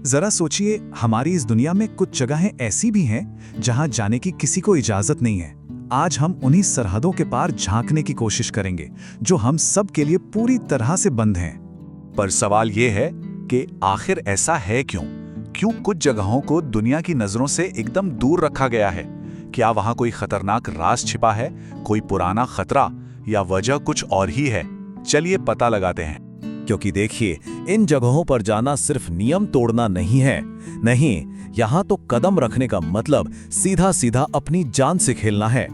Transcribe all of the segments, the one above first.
जरा सोचिए, हमारी इस दुनिया में कुछ जगहें ऐसी भी हैं जहां जाने की किसी को इजाजत नहीं है। आज हम उन्हीं सरहदों के पार झांकने की कोशिश करेंगे जो हम सब के लिए पूरी तरह से बंद हैं। पर सवाल ये है कि आखिर ऐसा है क्यों? क्यों कुछ जगहों को दुनिया की नजरों से एकदम दूर रखा गया है? क्या वहां कोई खतरनाक राज छिपा है, कोई पुराना खतरा, या वजह कुछ और ही है? चलिए पता लगाते हैं। क्योंकि देखिए, इन जगहों पर जाना सिर्फ नियम तोड़ना नहीं है। नहीं, यहाँ तो कदम रखने का मतलब सीधा सीधा अपनी जान से खेलना है।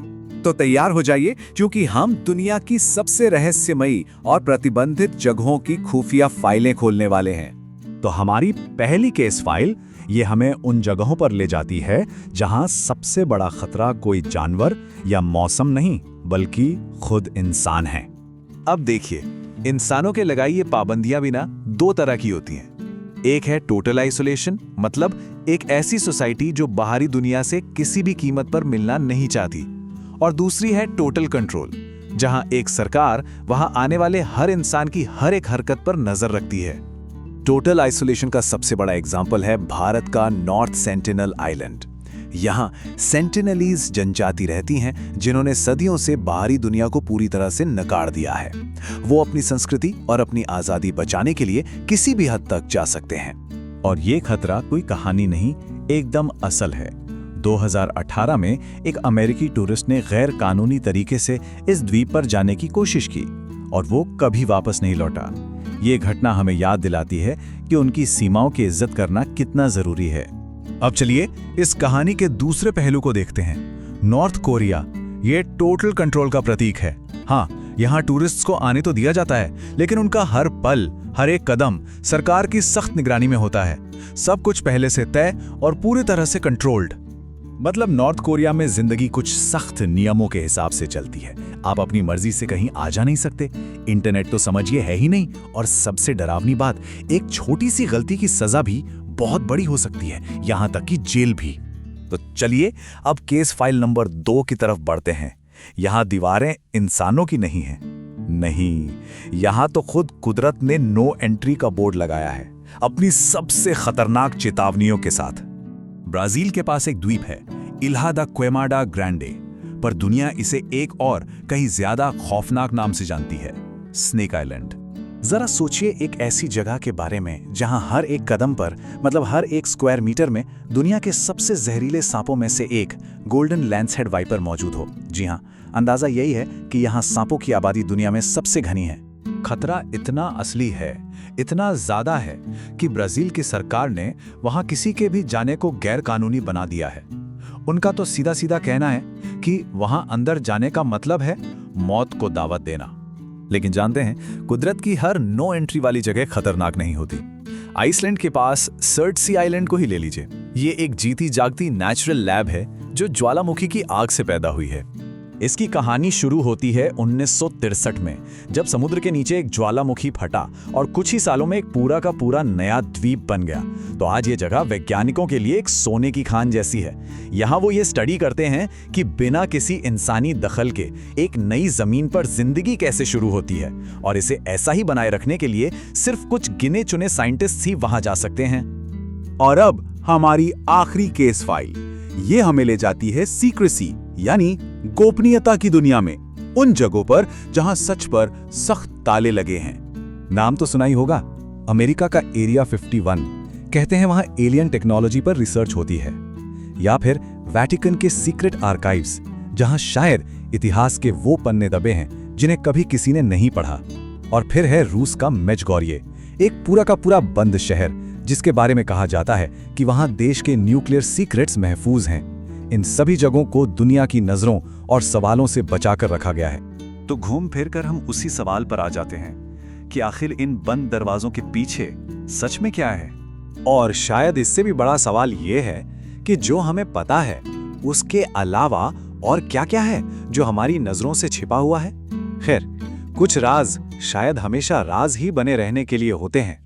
तो तैयार हो जाइए, क्योंकि हम दुनिया की सबसे रहस्यमयी और प्रतिबंधित जगहों की खुफिया फाइलें खोलने वाले हैं। तो हमारी पहली केस फाइल ये हमें उन जगहों पर ले जाती है जहां सबसे बड़ा खतरा कोई जानवर या मौसम नहीं, बल्कि खुद इंसान है। अब देखिए, इंसानों के लगाई ये पाबंदियां भी ना दो तरह की होती हैं। एक है टोटल आइसोलेशन, मतलब एक ऐसी सोसाइटी जो बाहरी दुनिया से किसी भी कीमत पर मिलना नहीं चाहती, और दूसरी है टोटल कंट्रोल, जहां एक सरकार वहां आने वाले हर इंसान की हर एक हरकत पर नजर रखती है। टोटल आइसोलेशन का सबसे बड़ा एग्जाम्पल है भारत का नॉर्थ सेंटिनल आइलैंड। यहाँ सेंटिनलीज जनजाति रहती हैं जिन्होंने सदियों से बाहरी दुनिया को पूरी तरह से नकार दिया है। वो अपनी संस्कृति और अपनी आज़ादी बचाने के लिए किसी भी हद तक जा सकते हैं। और ये खतरा कोई कहानी नहीं, एकदम असल है। 2018 में एक अमेरिकी टूरिस्ट ने गैर कानूनी तरीके से इस द्वीप पर जाने की कोशिश की और वो कभी वापस नहीं लौटा। ये घटना हमें याद दिलाती है कि उनकी सीमाओं की इज्जत करना कितना जरूरी है। अब चलिए इस कहानी के दूसरे पहलू को देखते हैं। नॉर्थ कोरिया ये टोटल कंट्रोल का प्रतीक है। हाँ, यहाँ टूरिस्ट्स को आने तो दिया जाता है, लेकिन उनका हर पल, हर एक कदम सरकार की सख्त निगरानी में होता है। सब कुछ पहले से तय और पूरी तरह से कंट्रोल्ड। मतलब नॉर्थ कोरिया में जिंदगी कुछ सख्त नियमों के हिसाब से चलती है। आप अपनी मर्जी से कहीं आ जा नहीं सकते, इंटरनेट तो समझिए है ही नहीं, और सबसे डरावनी बात, एक छोटी सी गलती की सजा भी बहुत बड़ी हो सकती है, यहां तक कि जेल भी। तो चलिए अब केस फाइल नंबर 2 की तरफ बढ़ते हैं। यहां दीवारें इंसानों की नहीं हैं। नहीं, यहां तो खुद कुदरत ने नो एंट्री का बोर्ड लगाया है, अपनी सबसे खतरनाक चेतावनियों के साथ। ब्राजील के पास एक द्वीप है, इल्हा दा क्वेमाडा ग्रैंडे, पर दुनिया इसे एक और कहीं ज्यादा खौफनाक नाम से जानती है, स्नेक आइलैंड। जरा सोचिए एक ऐसी जगह के बारे में जहां हर एक कदम पर, मतलब हर एक स्क्वायर मीटर में, दुनिया के सबसे जहरीले सांपों में से एक गोल्डन लैंसहेड वाइपर मौजूद हो। जी हां, अंदाजा यही है कि यहां सांपों की आबादी दुनिया में सबसे घनी है। खतरा इतना असली है, इतना ज्यादा है कि ब्राजील की सरकार ने वहां किसी के भी जाने को गैर कानूनी बना दिया है। उनका तो सीधा सीधा कहना है कि वहां अंदर जाने का मतलब है मौत को दावत देना। लेकिन जानते हैं, कुदरत की हर नो एंट्री वाली जगह खतरनाक नहीं होती। आइसलैंड के पास सर्टसी आइलैंड को ही ले लीजिए। ये एक जीती जागती नेचुरल लैब है जो ज्वालामुखी की आग से पैदा हुई है। इसकी कहानी शुरू होती है 1963 में, जब समुद्र के नीचे एक ज्वालामुखी फटा और कुछ ही सालों में एक पूरा का पूरा नया द्वीप बन गया। तो आज ये जगह वैज्ञानिकों के लिए एक सोने की खान जैसी है। यहाँ वो ये स्टडी करते हैं कि बिना किसी इंसानी दखल के एक नई जमीन पर जिंदगी कैसे शुरू होती है, और इसे ऐसा ही बनाए रखने के लिए सिर्फ कुछ गिने चुने साइंटिस्ट ही वहां जा सकते हैं। और अब हमारी आखिरी केस फाइल, ये हमें ले जाती है सीक्रेसी यानी गोपनीयता की दुनिया में, उन जगहों पर जहां सच पर सख्त ताले लगे हैं। नाम तो सुना ही होगा, अमेरिका का एरिया 51। कहते हैं वहां एलियन टेक्नोलॉजी पर रिसर्च होती है। या फिर वेटिकन के सीक्रेट आर्काइव्स, जहां शायद इतिहास के वो पन्ने दबे हैं जिन्हें कभी किसी ने नहीं पढ़ा। और फिर है रूस का मेजगोरिये, एक पूरा का पूरा बंद शहर जिसके बारे में कहा जाता है कि वहां देश के न्यूक्लियर सीक्रेट्स महफूज हैं। इन सभी जगहों को दुनिया की नजरों और सवालों से बचाकर रखा गया है। तो घूम फिर कर हम उसी सवाल पर आ जाते हैं कि आखिर इन बंद दरवाजों के पीछे सच में क्या है? और शायद इससे भी बड़ा सवाल ये है कि जो हमें पता है उसके अलावा और क्या-क्या है जो हमारी नजरों से छिपा हुआ है। खैर, कुछ राज शायद हमेशा राज ही बने रहने के लिए होते हैं।